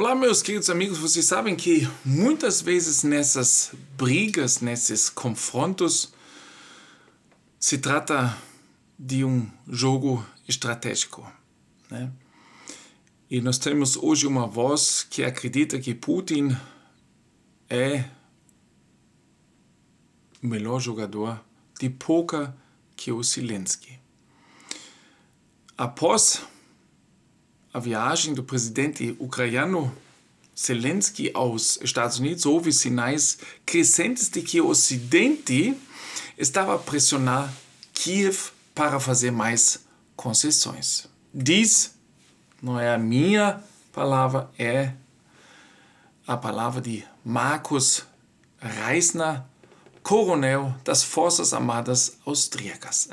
Olá, meus queridos amigos, vocês sabem que muitas vezes nessas brigas, nesses confrontos, se trata de um jogo estratégico, né? E nós temos hoje uma voz que acredita que Putin é o melhor jogador de poker que o Zelensky. Após a viagem do presidente ucraniano Zelensky aos Estados Unidos, houve sinais crescentes de que o Ocidente estava a pressionar Kiev para fazer mais concessões. Diz, não é a minha palavra, é a palavra de Markus Reisner, coronel das Forças Armadas Austríacas.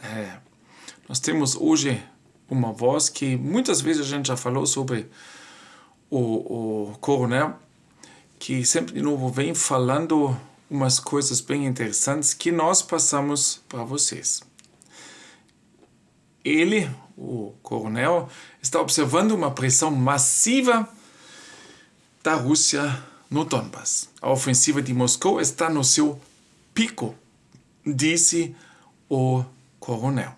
Nós temos hoje uma voz que muitas vezes a gente já falou sobre o coronel, que sempre de novo vem falando umas coisas bem interessantes que nós passamos para vocês. Ele, o coronel, está observando uma pressão massiva da Rússia no Donbass. A ofensiva de Moscou está no seu pico, disse o coronel.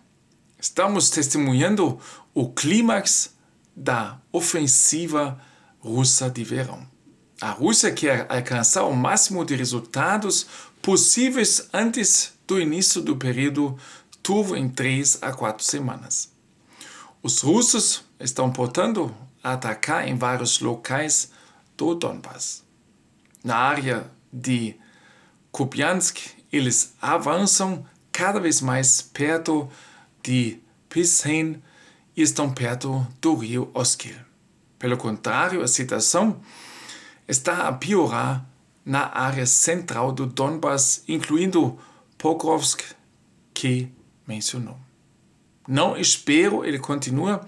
Estamos testemunhando o clímax da ofensiva russa de verão. A Rússia quer alcançar o máximo de resultados possíveis antes do início do período turvo em 3 a 4 semanas. Os russos estão, portanto, a atacar em vários locais do Donbass. Na área de Kupiansk, eles avançam cada vez mais perto de Pilsen e estão perto do rio Oskil. Pelo contrário, a situação está a piorar na área central do Donbass, incluindo Pokrovsk, que mencionou. Não espero, ele continua,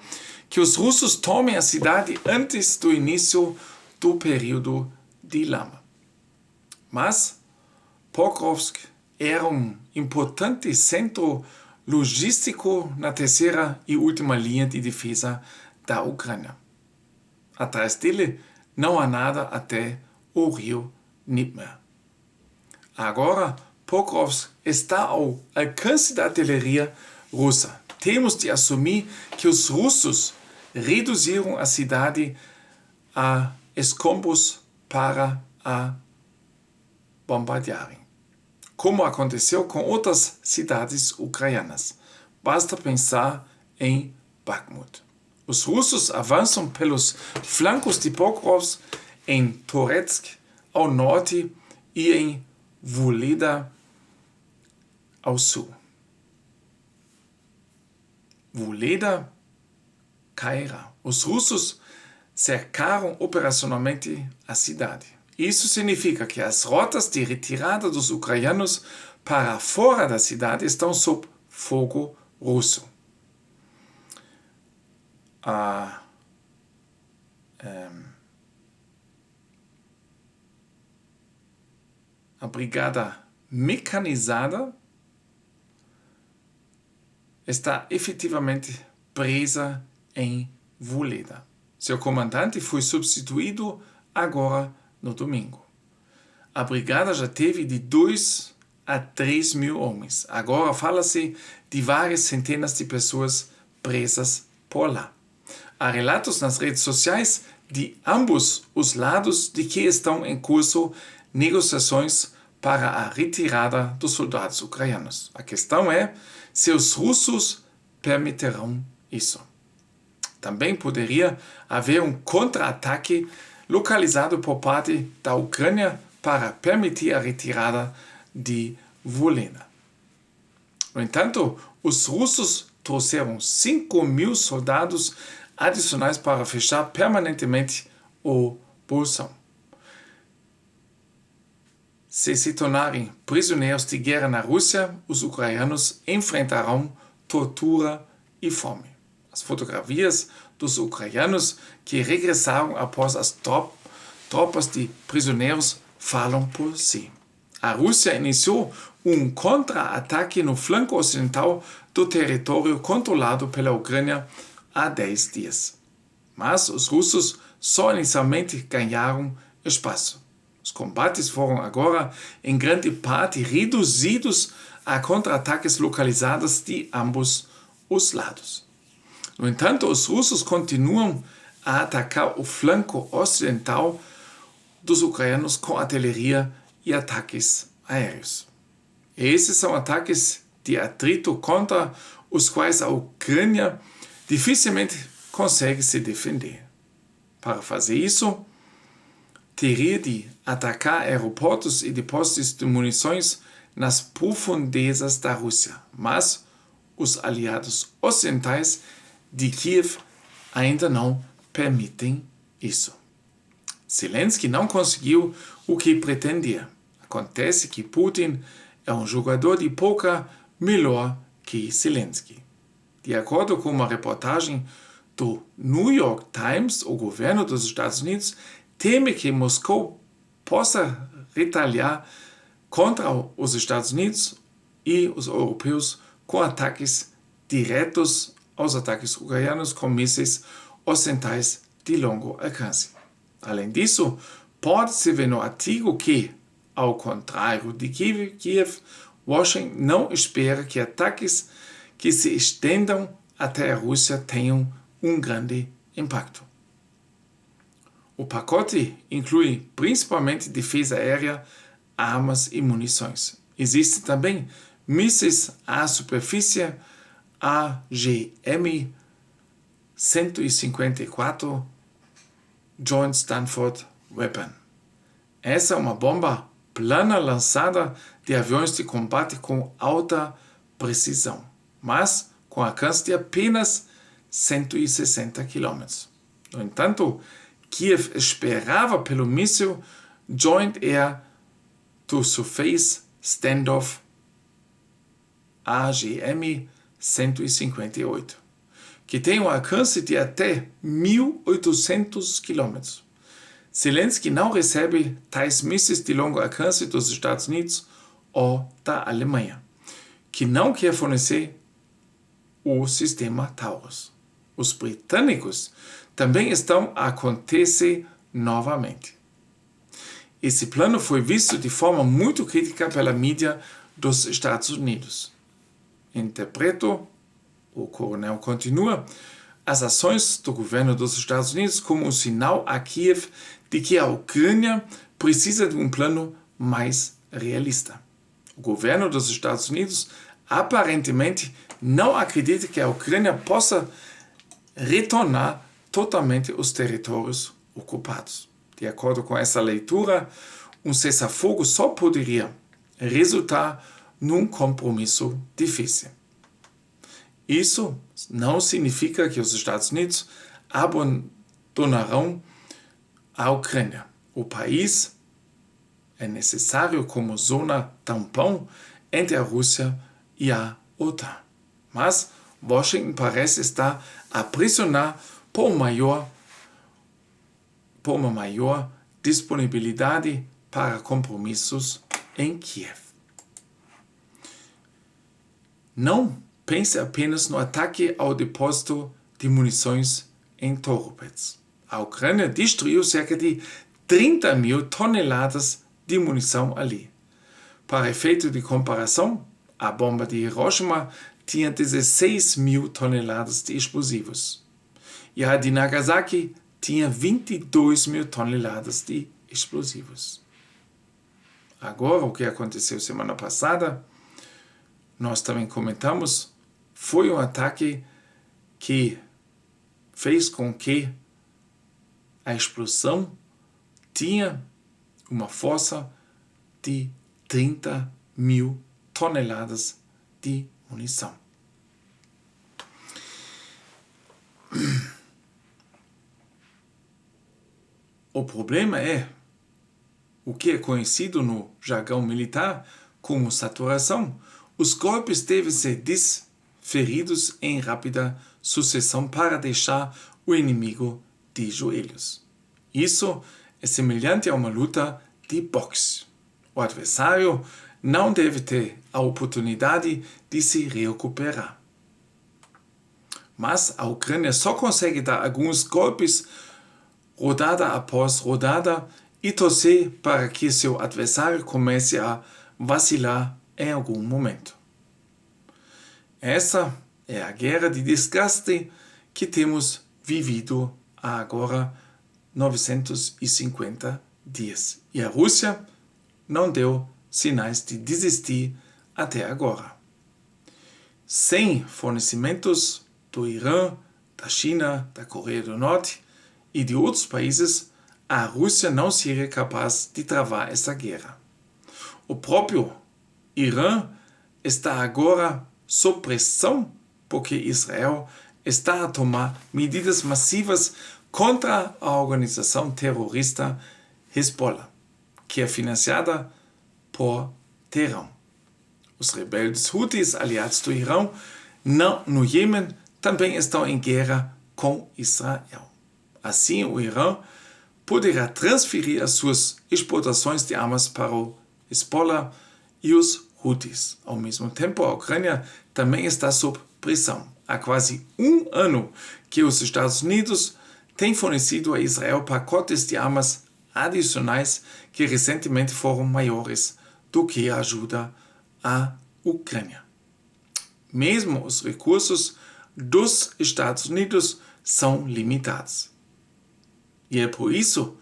que os russos tomem a cidade antes do início do período de lama. Mas Pokrovsk era um importante centro logístico na terceira e última linha de defesa da Ucrânia. Atrás dele não há nada até o rio Dnipro. Agora, Pokrovsk está ao alcance da artilharia russa. Temos de assumir que os russos reduziram a cidade a escombros para a bombardearem, como aconteceu com outras cidades ucranianas. Basta pensar em Bakhmut. Os russos avançam pelos flancos de Pokrovsk, em Toretsk ao norte e em Vuhledar ao sul. Vuhledar cairá. Os russos cercaram operacionalmente a cidade. Isso significa que as rotas de retirada dos ucranianos para fora da cidade estão sob fogo russo. A brigada mecanizada está efetivamente presa em Vuhledar. Seu comandante foi substituído agora no domingo. A brigada já teve de 2 a 3 mil homens. Agora fala-se de várias centenas de pessoas presas por lá. Há relatos nas redes sociais de ambos os lados de que estão em curso negociações para a retirada dos soldados ucranianos. A questão é se os russos permitirão isso. Também poderia haver um contra-ataque localizado por parte da Ucrânia para permitir a retirada de Vuhledar. No entanto, os russos trouxeram 5 mil soldados adicionais para fechar permanentemente o bolsão. Se tornarem prisioneiros de guerra na Rússia, os ucranianos enfrentarão tortura e fome. As fotografias dos ucranianos que regressaram após as tropas de prisioneiros falam por si. A Rússia iniciou um contra-ataque no flanco ocidental do território controlado pela Ucrânia há 10 dias. Mas os russos só inicialmente ganharam espaço. Os combates foram agora, em grande parte, reduzidos a contra-ataques localizados de ambos os lados. No entanto, os russos continuam a atacar o flanco ocidental dos ucranianos com artilharia e ataques aéreos. Esses são ataques de atrito contra os quais a Ucrânia dificilmente consegue se defender. Para fazer isso, teria de atacar aeroportos e depósitos de munições nas profundezas da Rússia, mas os aliados ocidentais de Kiev ainda não permitem isso. Zelensky não conseguiu o que pretendia. Acontece que Putin é um jogador de poker melhor que Zelensky. De acordo com uma reportagem do New York Times, o governo dos Estados Unidos teme que Moscou possa retaliar contra os Estados Unidos e os europeus com ataques diretos aos ataques ucranianos com mísseis ocidentais de longo alcance. Além disso, pode-se ver no artigo que, ao contrário de Kiev, Washington não espera que ataques que se estendam até a Rússia tenham um grande impacto. O pacote inclui principalmente defesa aérea, armas e munições. Existem também mísseis à superfície AGM-154 Joint Stanford Weapon. Essa é uma bomba plana lançada de aviões de combate com alta precisão, mas com alcance de apenas 160 km. No entanto, Kiev esperava pelo míssil Joint Air to Surface Standoff AGM-158, que tem um alcance de até 1.800 km. Zelensky não recebe tais mísseis de longo alcance dos Estados Unidos ou da Alemanha, que não quer fornecer o sistema Taurus. Os britânicos também estão a acontecer novamente. Esse plano foi visto de forma muito crítica pela mídia dos Estados Unidos. Interpreto, o coronel continua, as ações do governo dos Estados Unidos como um sinal a Kiev de que a Ucrânia precisa de um plano mais realista. O governo dos Estados Unidos aparentemente não acredita que a Ucrânia possa retornar totalmente os territórios ocupados. De acordo com essa leitura, um cessar-fogo só poderia resultar num compromisso difícil. Isso não significa que os Estados Unidos abandonarão a Ucrânia. O país é necessário como zona tampão entre a Rússia e a OTAN. Mas Washington parece estar a pressionar por uma maior disponibilidade para compromissos em Kiev. Não pense apenas no ataque ao depósito de munições em Toropets. A Ucrânia destruiu cerca de 30 mil toneladas de munição ali. Para efeito de comparação, a bomba de Hiroshima tinha 16 mil toneladas de explosivos. E a de Nagasaki tinha 22 mil toneladas de explosivos. Agora, o que aconteceu semana passada, nós também comentamos, foi um ataque que fez com que a explosão tinha uma força de 30 mil toneladas de munição. O problema é o que é conhecido no jargão militar como saturação. Os golpes devem ser desferidos em rápida sucessão para deixar o inimigo de joelhos. Isso é semelhante a uma luta de boxe. O adversário não deve ter a oportunidade de se recuperar. Mas a Ucrânia só consegue dar alguns golpes rodada após rodada, e torcer para que seu adversário comece a vacilar em algum momento. Essa é a guerra de desgaste que temos vivido há agora 950 dias. E a Rússia não deu sinais de desistir até agora. Sem fornecimentos do Irã, da China, da Coreia do Norte e de outros países, a Rússia não seria capaz de travar essa guerra. O próprio Irã está agora sob pressão porque Israel está a tomar medidas massivas contra a organização terrorista Hezbollah, que é financiada por Teherã. Os rebeldes Houthis, aliados do Irã, no Iêmen, também estão em guerra com Israel. Assim, o Irã poderá transferir as suas exportações de armas para o Hezbollah e os Houthis. Ao mesmo tempo, a Ucrânia também está sob pressão. Há quase um ano que os Estados Unidos têm fornecido a Israel pacotes de armas adicionais que recentemente foram maiores do que a ajuda à Ucrânia. Mesmo os recursos dos Estados Unidos são limitados. E é por isso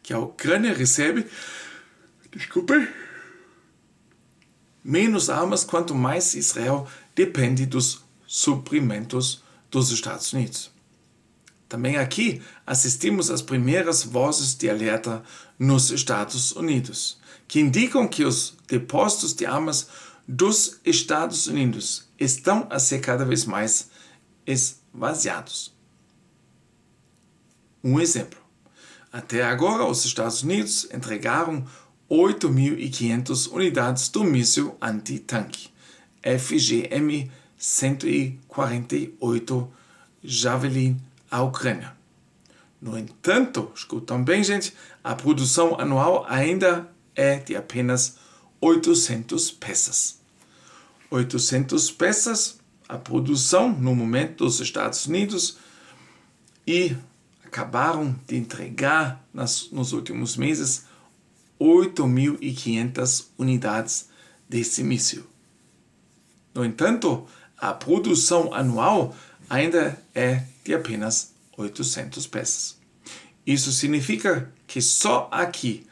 que a Ucrânia recebe menos armas quanto mais Israel depende dos suprimentos dos Estados Unidos. Também aqui assistimos às primeiras vozes de alerta nos Estados Unidos, que indicam que os depósitos de armas dos Estados Unidos estão a ser cada vez mais esvaziados. Um exemplo. Até agora, os Estados Unidos entregaram 8.500 unidades do míssil anti-tanque FGM-148 Javelin à Ucrânia. No entanto, escutam bem, gente, a produção anual ainda é de apenas 800 peças. 800 peças, a produção no momento dos Estados Unidos, e acabaram de entregar nos últimos meses 8.500 unidades desse míssil. No entanto, a produção anual ainda é de apenas 800 peças. Isso significa que só aqui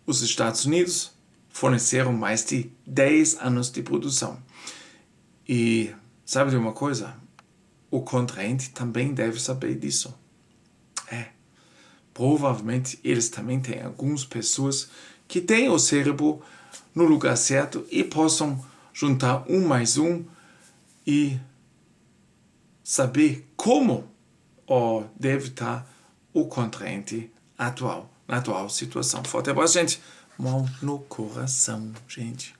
os Estados Unidos forneceram mais de 10 anos de produção. E sabe de uma coisa? O contraente também deve saber disso. Provavelmente eles também têm algumas pessoas que têm o cérebro no lugar certo e possam juntar um mais um e saber como deve estar o contraente atual, na atual situação. Forte abraço, gente. Mão no coração, gente.